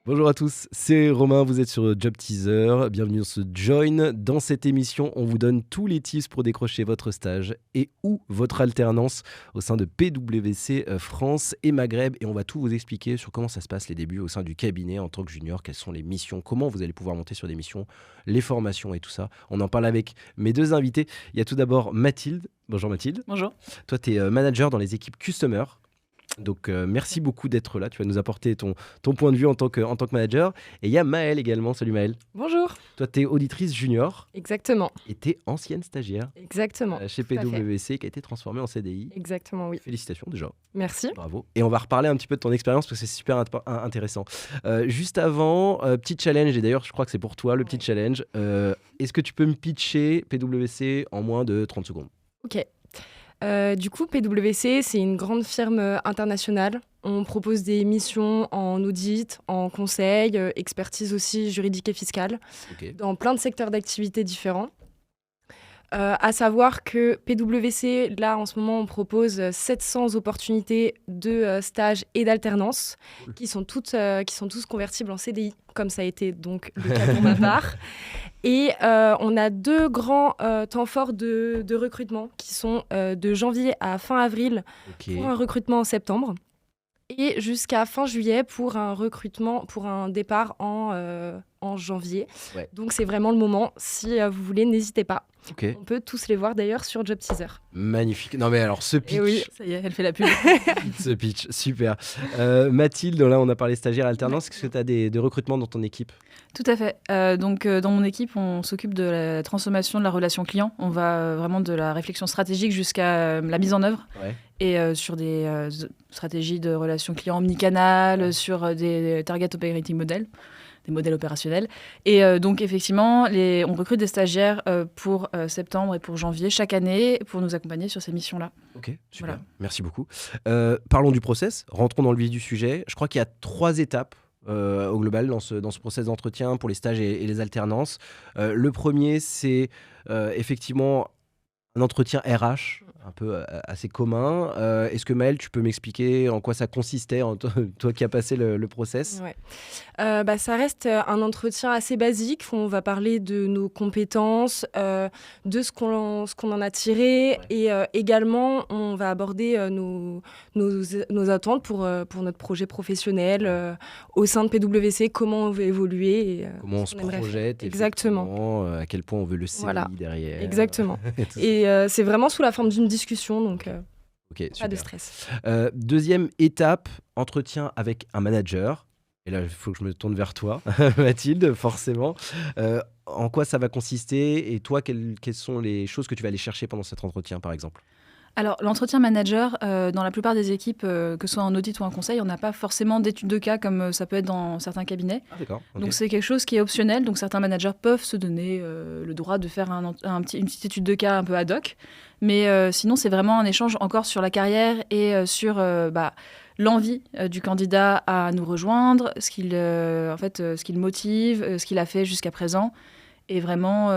Bonjour à tous, c'est Romain, vous êtes sur Job Teaser, bienvenue sur Join. Dans cette émission, on vous donne tous les tips pour décrocher votre stage et ou votre alternance au sein de PwC France et Maghreb. Et on va tout vous expliquer sur comment ça se passe les débuts au sein du cabinet en tant que junior, quelles sont les missions, comment vous allez pouvoir monter sur des missions, les formations et tout ça. On en parle avec mes deux invités. Il y a tout d'abord Mathilde. Bonjour Mathilde. Bonjour. Toi, tu es manager dans les équipes Customer. Donc, merci beaucoup d'être là. Tu vas nous apporter ton point de vue en tant que manager. Et il y a Maëlle également. Salut Maëlle. Bonjour. Toi, tu es auditrice junior Exactement. et tu es ancienne stagiaire Exactement. chez tout à fait. PwC qui a été transformée en CDI. Exactement, oui. Félicitations déjà. Merci. Bravo. Et on va reparler un petit peu de ton expérience parce que c'est super intéressant. Juste avant, petit challenge. Et d'ailleurs, je crois que c'est pour toi le petit challenge. Est-ce que tu peux me pitcher PwC en moins de 30 secondes? Ok. Du coup, PwC, c'est une grande firme internationale. On propose des missions en audit, en conseil, expertise aussi juridique et fiscale, Ok. dans plein de secteurs d'activité différents. À savoir que PwC, là, en ce moment, on propose 700 opportunités de stage et d'alternance Cool. qui sont tous convertibles en CDI, comme ça a été donc le cas pour ma part. Et on a deux grands temps forts de recrutement qui sont de janvier à fin avril Ok. pour un recrutement en septembre et jusqu'à fin juillet pour un recrutement, pour un départ en janvier. Ouais. Donc c'est vraiment le moment. Si vous voulez, n'hésitez pas. Ok. On peut tous les voir d'ailleurs sur Job Teaser. Magnifique. Non mais alors ce pitch, Et oui. Ça y est, elle fait la pub. ce pitch, super. Mathilde, là on a parlé stagiaire alternance. Est-ce que tu as des recrutements dans ton équipe? Tout à fait. Donc, dans mon équipe, on s'occupe de la transformation de la relation client. On va vraiment de la réflexion stratégique jusqu'à la mise en œuvre. Ouais. Et sur des stratégies de relation client omnicanal, sur des target operating models, des modèles opérationnels. Et donc, effectivement, on recrute des stagiaires pour septembre et pour janvier chaque année pour nous accompagner sur ces missions-là. Ok, super. Voilà. Merci beaucoup. Parlons du process. Rentrons dans le vif du sujet. Je crois qu'il y a 3 étapes au global dans ce process d'entretien pour les stages et les alternances. Le premier, c'est effectivement un entretien RH un peu assez commun. Est-ce que Maëlle, tu peux m'expliquer en quoi ça consistait, toi qui as passé le process? Ouais. Ça reste un entretien assez basique. On va parler de nos compétences, de ce qu'on en a tiré. Ouais. Et également, on va aborder nos attentes pour notre projet professionnel au sein de PwC, comment on veut évoluer. Et, Comment on ce se qu'on aimerait faire. projette, Exactement. effectivement, à quel point on veut le CDI Voilà. derrière. Exactement. Et tout ça. Et c'est vraiment sous la forme d'une discussion, donc Ok, pas super. de stress. Deuxième étape, entretien avec un manager. Et là, il faut que je me tourne vers toi, Mathilde, forcément. En quoi ça va consister? Et toi, quelles sont les choses que tu vas aller chercher pendant cet entretien, par exemple? Alors, l'entretien manager, dans la plupart des équipes, que ce soit en audit ou en conseil, on n'a pas forcément d'études de cas comme ça peut être dans certains cabinets. Ah, d'accord. Ok. Donc c'est quelque chose qui est optionnel. Donc certains managers peuvent se donner le droit de faire une petite étude de cas un peu ad hoc. Mais sinon, c'est vraiment un échange encore sur la carrière et sur l'envie du candidat à nous rejoindre, ce qu'il motive, ce qu'il a fait jusqu'à présent. Et vraiment,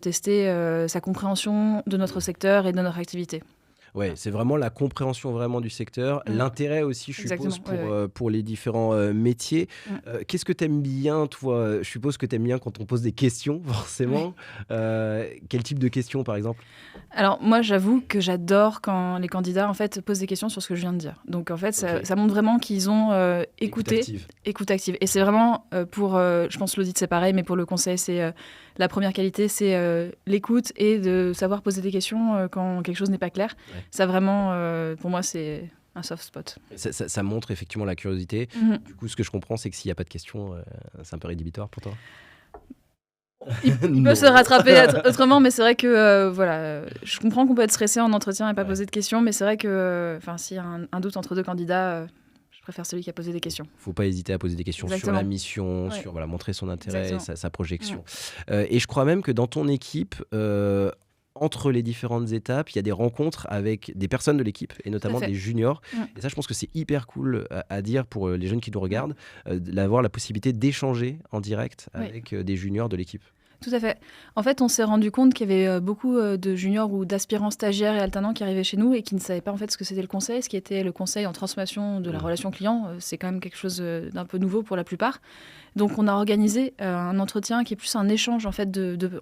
tester sa compréhension de notre secteur et de notre activité. Ouais, c'est vraiment la compréhension vraiment du secteur, l'intérêt aussi, je suppose, Exactement, pour les différents métiers. Qu'est-ce que tu aimes bien, toi? Je suppose que tu aimes bien quand on pose des questions, forcément. Quel type de questions, par exemple? Alors moi, j'avoue que j'adore quand les candidats posent des questions sur ce que je viens de dire. Donc en fait, Ok. ça montre vraiment qu'ils ont écouté, active. écoute active. Et c'est vraiment je pense l'audit c'est pareil, mais pour le conseil c'est la première qualité, c'est l'écoute et de savoir poser des questions quand quelque chose n'est pas clair. Ouais. Ça vraiment, pour moi, c'est un soft spot. Ça montre effectivement la curiosité. Mhm. Du coup, ce que je comprends, c'est que s'il n'y a pas de questions, c'est un peu rédhibitoire pour toi. Il Non. peut se rattraper autrement, mais c'est vrai que je comprends qu'on peut être stressé en entretien et pas Ouais. poser de questions, mais c'est vrai que s'il y a un doute entre deux candidats, je préfère celui qui a posé des questions. Faut pas hésiter à poser des questions sur Exactement. la mission, Ouais. sur montrer son intérêt, Exactement. sa projection. Et je crois même que dans ton équipe, entre les différentes étapes, il y a des rencontres avec des personnes de l'équipe, et notamment fait. des juniors. Mm. Et ça, je pense que c'est hyper cool à dire pour les jeunes qui nous regardent, d'avoir la possibilité d'échanger en direct Oui. avec des juniors de l'équipe. Tout à fait. En fait, on s'est rendu compte qu'il y avait beaucoup de juniors ou d'aspirants stagiaires et alternants qui arrivaient chez nous et qui ne savaient pas en fait ce que c'était le conseil, ce qui était le conseil en transformation de la relation client. C'est quand même quelque chose d'un peu nouveau pour la plupart. Donc, on a organisé un entretien qui est plus un échange en fait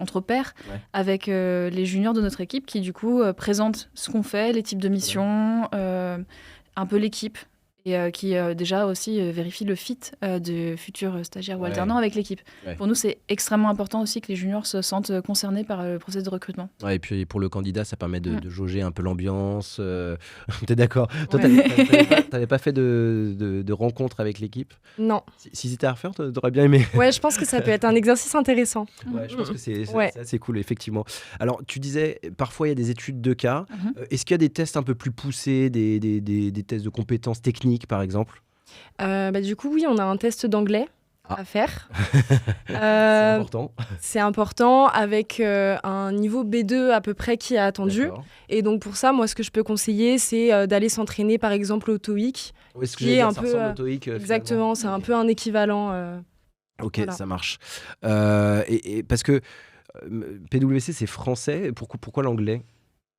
entre pairs avec les juniors de notre équipe qui du coup présentent ce qu'on fait, les types de missions, un peu l'équipe. Et qui déjà aussi vérifie le fit de futurs stagiaires ou alternants avec l'équipe. Pour nous, c'est extrêmement important aussi que les juniors se sentent concernés par le processus de recrutement. Et puis pour le candidat, ça permet de jauger un peu l'ambiance. T'es d'accord? Toi, t'avais pas fait de rencontre avec l'équipe? Non. Si c'était à refaire, t'aurais bien aimé? Ouais, je pense que ça peut être un exercice intéressant. Ouais, je pense que c'est assez cool, effectivement. Alors, tu disais, parfois, il y a des études de cas. Est-ce qu'il y a des tests un peu plus poussés, des tests de compétences techniques, par exemple? Du coup, oui, on a un test d'anglais à faire. C'est important. C'est important, avec un niveau B2 à peu près qui est attendu. D'accord. Et donc pour ça, moi, ce que je peux conseiller, c'est d'aller s'entraîner, par exemple, au TOEIC. Est-ce que ça ressemble au TOEIC, exactement, c'est un peu un équivalent. Ok, voilà. Ça marche. Et parce que PwC, c'est français. Pourquoi l'anglais?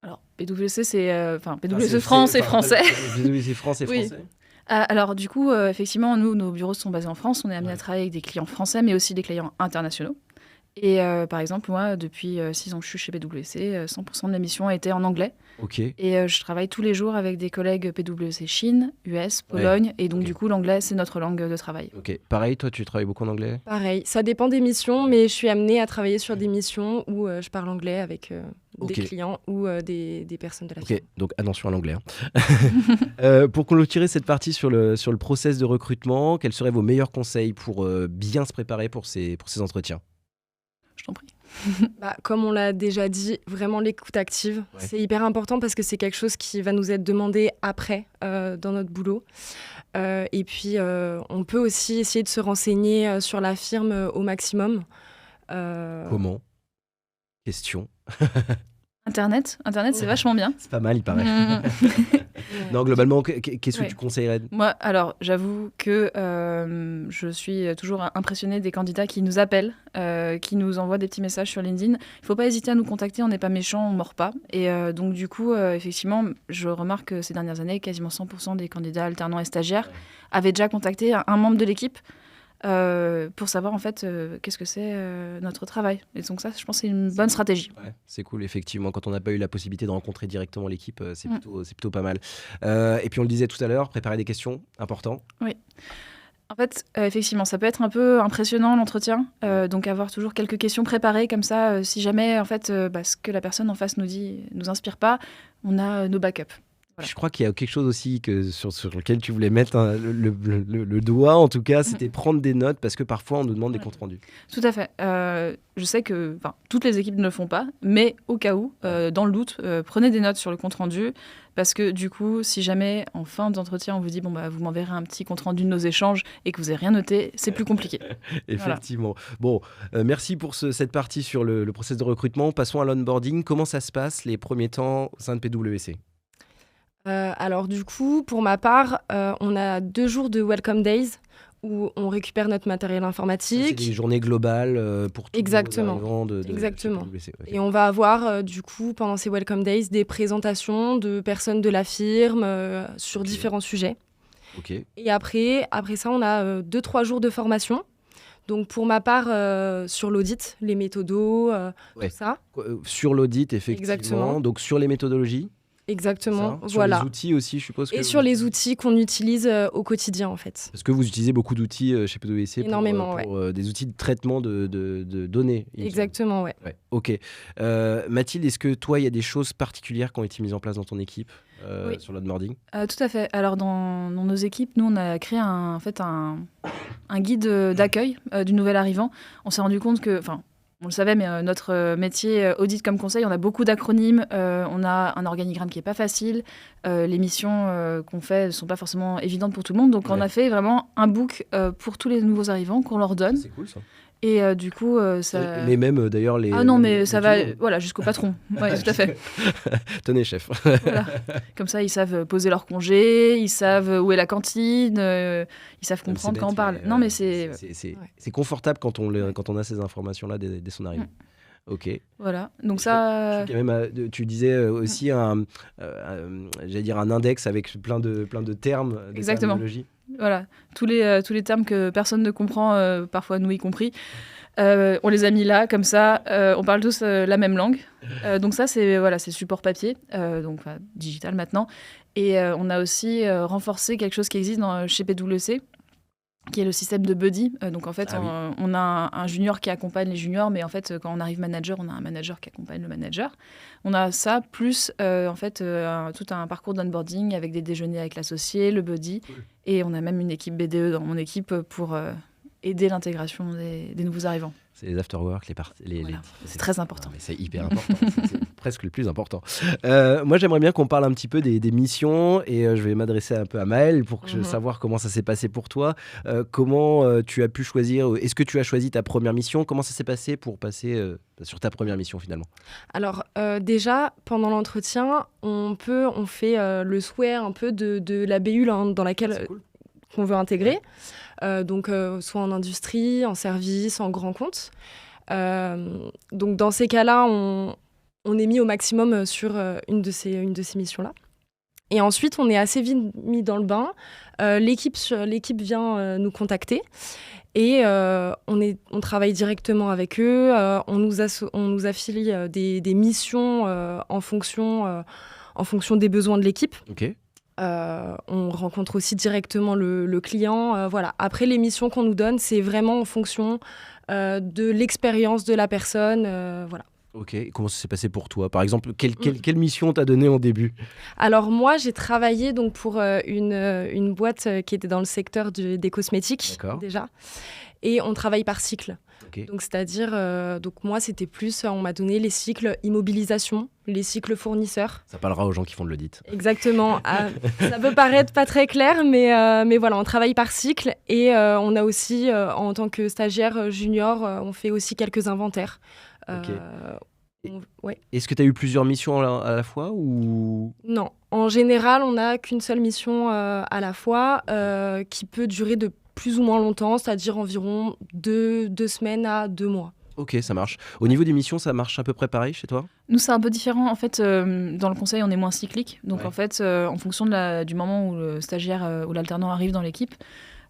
Alors, PwC, PwC France et français. PwC France et français. Alors, du coup, effectivement, nous, nos bureaux sont basés en France. On est amené à travailler avec des clients français, mais aussi des clients internationaux. Et par exemple, moi, depuis 6 ans que je suis chez PwC, 100% de mes missions a été en anglais. Ok. Et je travaille tous les jours avec des collègues PwC Chine, US, Pologne. Et donc, du coup, l'anglais, c'est notre langue de travail. Ok. Pareil, toi, tu travailles beaucoup en anglais? Pareil, ça dépend des missions, mais je suis amenée à travailler sur des missions où je parle anglais avec des clients ou des personnes de la firme. Ok, donc attention à l'anglais. Pour clôturer cette partie sur le process de recrutement, quels seraient vos meilleurs conseils pour bien se préparer pour ces entretiens? Je t'en prie. Comme on l'a déjà dit, vraiment l'écoute active, c'est hyper important parce que c'est quelque chose qui va nous être demandé après dans notre boulot. Et puis, on peut aussi essayer de se renseigner sur la firme au maximum. Comment? Question. Internet, c'est vachement bien. C'est pas mal, il paraît. Non, globalement, qu'est-ce que tu conseillerais? Moi, alors, j'avoue que je suis toujours impressionnée des candidats qui nous appellent, qui nous envoient des petits messages sur LinkedIn. Il ne faut pas hésiter à nous contacter, on n'est pas méchants, on ne mord pas. Et donc, du coup, effectivement, je remarque que ces dernières années, quasiment 100% des candidats alternants et stagiaires avaient déjà contacté un membre de l'équipe pour savoir en fait qu'est-ce que c'est notre travail. Et donc ça, je pense que c'est une bonne stratégie. Ouais, c'est cool, effectivement. Quand on n'a pas eu la possibilité de rencontrer directement l'équipe, c'est plutôt pas mal. Et puis on le disait tout à l'heure, préparer des questions, important. Oui. En fait, effectivement, ça peut être un peu impressionnant l'entretien, donc avoir toujours quelques questions préparées comme ça, si jamais en fait ce que la personne en face nous dit nous inspire pas, on a nos backups. Voilà. Je crois qu'il y a quelque chose aussi sur lequel tu voulais mettre le doigt, en tout cas, c'était prendre des notes, parce que parfois on nous demande des comptes rendus. Tout à fait. Je sais que toutes les équipes ne le font pas, mais au cas où, dans le doute, prenez des notes sur le compte rendu, parce que du coup, si jamais en fin d'entretien on vous dit vous m'enverrez un petit compte rendu de nos échanges et que vous n'avez rien noté, c'est plus compliqué. Effectivement. Voilà. Bon, merci pour cette partie sur le process de recrutement. Passons à l'onboarding. Comment ça se passe les premiers temps au sein de PwC? Alors du coup, pour ma part, on a 2 jours de Welcome Days où on récupère notre matériel informatique. C'est des journées globales pour tous les arrivants de Exactement. PwC. Okay. Et on va avoir du coup pendant ces Welcome Days des présentations de personnes de la firme sur différents sujets. Okay. Et après ça, on a 2-3 jours de formation. Donc pour ma part, sur l'audit, les méthodos, tout ça. Sur l'audit, effectivement. Exactement. Donc sur les méthodologies. Exactement, voilà. Sur les outils aussi, je suppose. Sur les outils qu'on utilise au quotidien, en fait. Parce que vous utilisez beaucoup d'outils chez PwC. Énormément, pour des outils de traitement de données. Exactement, ouais. Ok. Mathilde, est-ce que toi, il y a des choses particulières qui ont été mises en place dans ton équipe sur l'onboarding? Tout à fait. Alors, dans nos équipes, nous, on a créé un guide d'accueil du nouvel arrivant. On s'est rendu compte que... On le savait, mais notre métier audit comme conseil, on a beaucoup d'acronymes, on a un organigramme qui n'est pas facile, les missions qu'on fait ne sont pas forcément évidentes pour tout le monde, donc on a fait vraiment un book pour tous les nouveaux arrivants qu'on leur donne. C'est cool ça. Et du coup, ça... Mais même d'ailleurs les... Ah non, mais les ça va clients. voilà, jusqu'au patron. Oui, tout à fait. Tenez, chef. Voilà. Comme ça, ils savent poser leur congé, ils savent où est la cantine, ils savent comprendre quand on parle. Non, mais c'est... C'est confortable quand on a ces informations-là dès son arrivée. Ok. Voilà, donc ça... Je crois qu'il y a même, tu disais aussi j'allais dire un index avec plein de termes, de Exactement. terminologie. Voilà, tous les termes que personne ne comprend, parfois nous y compris, on les a mis là, comme ça, on parle tous la même langue. Donc ça, c'est support papier, donc digital maintenant. Et on a aussi renforcé quelque chose qui existe chez PwC, qui est le système de buddy. Donc en fait, on a un junior qui accompagne les juniors, mais en fait, quand on arrive manager, on a un manager qui accompagne le manager. On a ça, plus tout un parcours d'onboarding avec des déjeuners avec l'associé, le buddy. Cool. Et on a même une équipe BDE dans mon équipe pour aider l'intégration des nouveaux arrivants. C'est les afterwork, c'est très important. Non, mais c'est hyper important, c'est presque le plus important. Moi, j'aimerais bien qu'on parle un petit peu des missions et je vais m'adresser un peu à Maëlle pour savoir comment ça s'est passé pour toi. Comment tu as pu choisir, est-ce que tu as choisi ta première mission? Comment ça s'est passé pour passer sur ta première mission finalement? Alors déjà, pendant l'entretien, on fait le souhait un peu de la BU dans laquelle qu'on veut intégrer. Donc soit en industrie, en service, en grand compte. Donc dans ces cas-là, on est mis au maximum sur une de ces missions-là. Et ensuite, on est assez vite mis dans le bain. L'équipe vient nous contacter et on travaille directement avec eux. On nous affilie des missions en fonction des besoins de l'équipe. Ok. On rencontre aussi directement le client. Voilà. Après, les missions qu'on nous donne, c'est vraiment en fonction de l'expérience de la personne. Voilà. Ok, et comment ça s'est passé pour toi? Par exemple, quelle mission t'as donnée en début? Alors moi, j'ai travaillé donc, pour une boîte qui était dans le secteur des cosmétiques. D'accord. Déjà. Et on travaille par cycle. Okay. Donc, c'est-à-dire, donc moi, c'était plus, on m'a donné les cycles immobilisation, les cycles fournisseurs. Ça parlera aux gens qui font de l'audit. Exactement. Ça peut paraître pas très clair, mais voilà, on travaille par cycle. Et on a aussi, en tant que stagiaire junior, on fait aussi quelques inventaires. Okay. Est-ce que tu as eu plusieurs missions à la fois ou... Non. En général, on n'a qu'une seule mission à la fois qui peut durer de plus ou moins longtemps, c'est-à-dire environ 2 semaines à 2 mois. Ok, ça marche. Au niveau des missions, ça marche à peu près pareil chez toi? Nous, c'est un peu différent. En fait, dans le conseil, on est moins cyclique. Donc, en fait, en fonction du moment où le stagiaire ou l'alternant arrive dans l'équipe,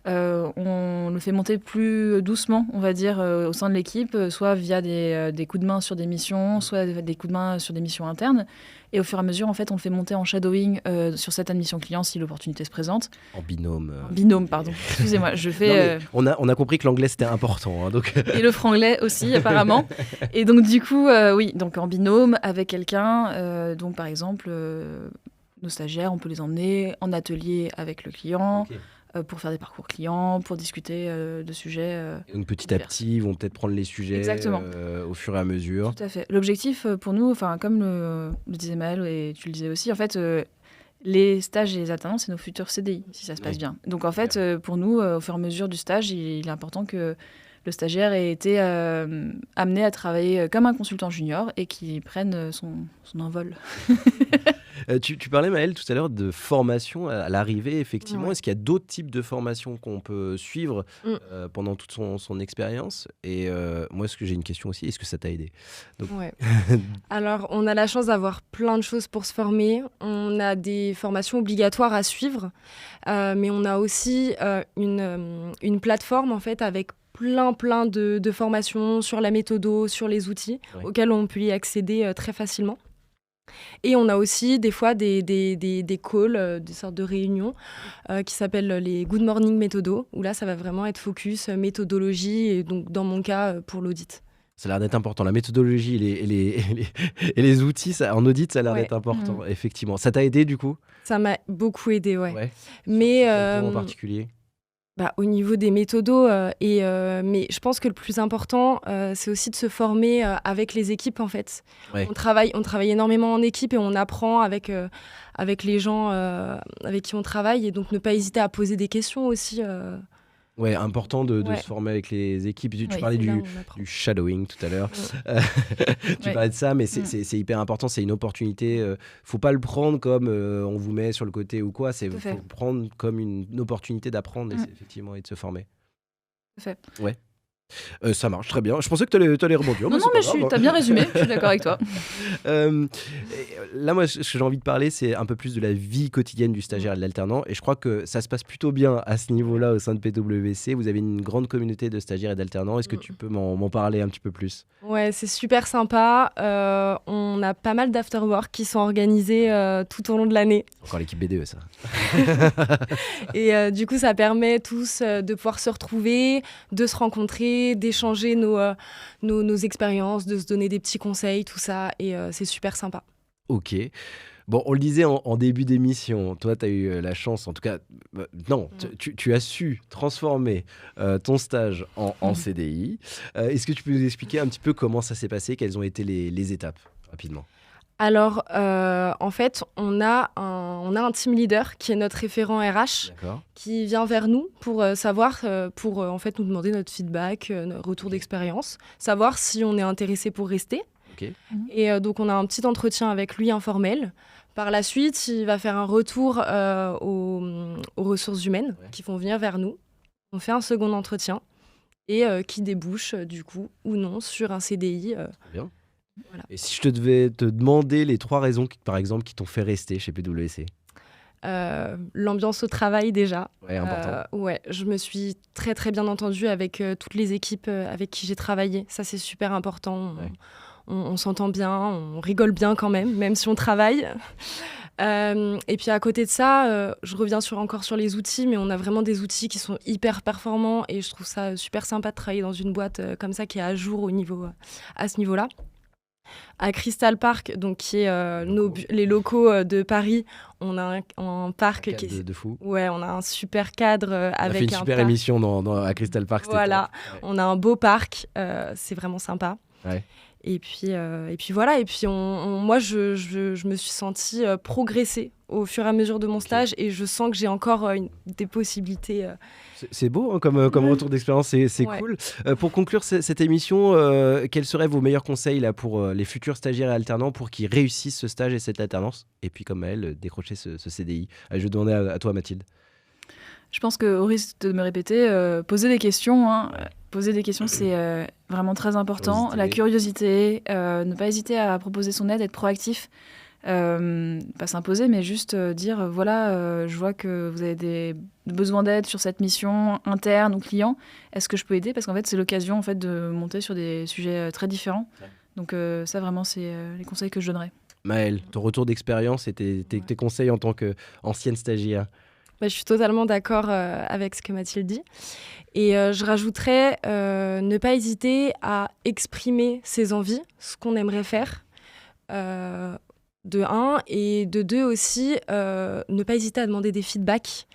on le fait monter plus doucement, on va dire, au sein de l'équipe, soit via des coups de main sur des missions, soit des coups de main sur des missions internes. Et au fur et à mesure, en fait, on le fait monter en shadowing sur certaines missions clients si l'opportunité se présente. En binôme. En binôme, pardon. Excusez-moi, je fais... On a compris que l'anglais, c'était important. Hein, donc... Et le franglais aussi, apparemment. Et donc, du coup, oui, donc en binôme avec quelqu'un. Donc, par exemple, nos stagiaires, on peut les emmener en atelier avec le client. Okay. Pour faire des parcours clients, pour discuter de sujets. Donc petit à petit, ils vont peut-être prendre les sujets au fur et à mesure. Tout à fait. L'objectif pour nous, comme le disait Maëlle et tu le disais aussi, en fait, les stages et les alternances, c'est nos futurs CDI, si ça se passe bien. Donc en fait, pour nous, au fur et à mesure du stage, il est important que le stagiaire ait été amené à travailler comme un consultant junior et qu'il prenne son envol. Tu parlais, Maëlle, tout à l'heure de formation à l'arrivée, effectivement. Ouais. Est-ce qu'il y a d'autres types de formations qu'on peut suivre pendant toute son expérience? Et moi, j'ai une question aussi, est-ce que ça t'a aidé? Donc... Ouais. Alors, on a la chance d'avoir plein de choses pour se former. On a des formations obligatoires à suivre, mais on a aussi une plateforme, en fait, avec plein de formations sur la méthodo, sur les outils, auxquels on peut y accéder très facilement. Et on a aussi des fois des calls, des sortes de réunions qui s'appellent les Good Morning Méthodo, où là, ça va vraiment être focus méthodologie, et donc dans mon cas, pour l'audit. Ça a l'air d'être important. La méthodologie et les outils, en audit, ça a l'air d'être important, effectivement. Ça t'a aidé, du coup? Ça m'a beaucoup aidé, ouais. Mais en particulier? Au niveau des méthodos, mais je pense que le plus important, c'est aussi de se former avec les équipes, en fait. Ouais. On travaille énormément en équipe et on apprend avec les gens avec qui on travaille. Et donc, ne pas hésiter à poser des questions aussi Ouais, important de Ouais. se former avec les équipes. Tu Oui, parlais Là, du, on apprend. du shadowing tout à l'heure. Tu Ouais. parlais de ça, mais c'est Mm. c'est hyper important. C'est une opportunité. Faut pas le prendre comme on vous met sur le côté ou quoi. Tout à Faut fait. le prendre comme une opportunité d'apprendre effectivement et de se former. Tout à fait. Ouais. Ça marche très bien. Je pensais que tu allais rebondir. Non, non, mais t'as bien résumé, je suis d'accord avec toi. Là, moi, ce que j'ai envie de parler, c'est un peu plus de la vie quotidienne du stagiaire et de l'alternant. Et je crois que ça se passe plutôt bien à ce niveau-là au sein de PwC. Vous avez une grande communauté de stagiaires et d'alternants. Est-ce que tu peux m'en parler un petit peu plus? Ouais, c'est super sympa. On a pas mal d'afterwork qui sont organisés tout au long de l'année. Encore l'équipe BDE, ça. Et du coup, ça permet tous de pouvoir se retrouver, de se rencontrer, d'échanger nos expériences, de se donner des petits conseils, tout ça. Et c'est super sympa. Ok. Bon, on le disait en début d'émission, toi, tu as eu la chance, en tout cas, non, tu as su transformer ton stage en CDI. Est-ce que tu peux nous expliquer un petit peu comment ça s'est passé, quelles ont été les étapes, rapidement? Alors, en fait, on a un team leader qui est notre référent RH, D'accord. qui vient vers nous pour savoir, pour en fait nous demander notre feedback, notre retour d'expérience, savoir si on est intéressé pour rester. Ok. Et donc, on a un petit entretien avec lui informel. Par la suite, il va faire un retour aux ressources humaines qui vont venir vers nous. On fait un second entretien et qui débouche, du coup, ou non, sur un CDI. Bien. Voilà. Et si je te devais te demander les 3 raisons, par exemple, qui t'ont fait rester chez PwC? L'ambiance au travail, déjà. Ouais, important. Ouais, je me suis très, très bien entendue avec toutes les équipes avec qui j'ai travaillé. Ça, c'est super important. Ouais. On s'entend bien, on rigole bien quand même si on travaille. Et puis à côté de ça, je reviens encore sur les outils, mais on a vraiment des outils qui sont hyper performants et je trouve ça super sympa de travailler dans une boîte comme ça qui est à jour à ce niveau-là. À Crystal Park, donc qui est les locaux de Paris, on a un parc qui est de fou. ouais, on a un super cadre On a avec fait une super parc. émission à Crystal Park. C'était Voilà, top. Ouais. on a un beau parc, c'est vraiment sympa. Ouais. Et puis voilà, et puis moi je me suis sentie progresser au fur et à mesure de mon stage et je sens que j'ai encore des possibilités. C'est beau hein, comme retour d'expérience, c'est Ouais. cool. Pour conclure cette émission, quels seraient vos meilleurs conseils là, pour les futurs stagiaires et alternants pour qu'ils réussissent ce stage et cette alternance? Et puis comme elle, décrocher ce CDI. Je vais demander à toi Mathilde. Je pense qu'au risque de me répéter, poser des questions. Poser des questions, c'est vraiment très important. Curiosité. La curiosité, ne pas hésiter à proposer son aide, être proactif. Pas s'imposer, mais juste dire voilà, je vois que vous avez des besoins d'aide sur cette mission interne ou client. Est-ce que je peux aider? Parce qu'en fait, c'est l'occasion en fait, de monter sur des sujets très différents. Ouais. Donc ça, vraiment, c'est les conseils que je donnerais. Maëlle, ton retour d'expérience et tes conseils en tant qu'ancienne stagiaire? Je suis totalement d'accord avec ce que Mathilde dit. Et je rajouterais ne pas hésiter à exprimer ses envies, ce qu'on aimerait faire, de 1. Et de 2 aussi, ne pas hésiter à demander des feedbacks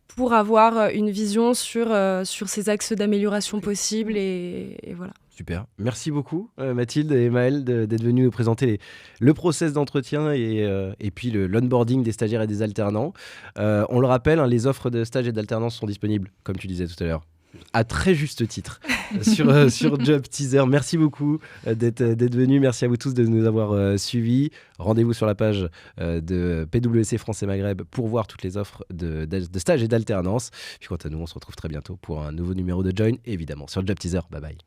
pour avoir une vision sur ces axes d'amélioration possibles. Et voilà. Super. Merci beaucoup Mathilde et Maëlle d'être venus nous présenter le process d'entretien et puis l'onboarding des stagiaires et des alternants. On le rappelle, hein, les offres de stage et d'alternance sont disponibles, comme tu disais tout à l'heure, à très juste titre, sur Job Teaser. Merci beaucoup d'être venus. Merci à vous tous de nous avoir suivis. Rendez-vous sur la page de PwC France et Maghreb pour voir toutes les offres de stage et d'alternance. Puis quant à nous, on se retrouve très bientôt pour un nouveau numéro de Join, évidemment, sur Job Teaser. Bye bye.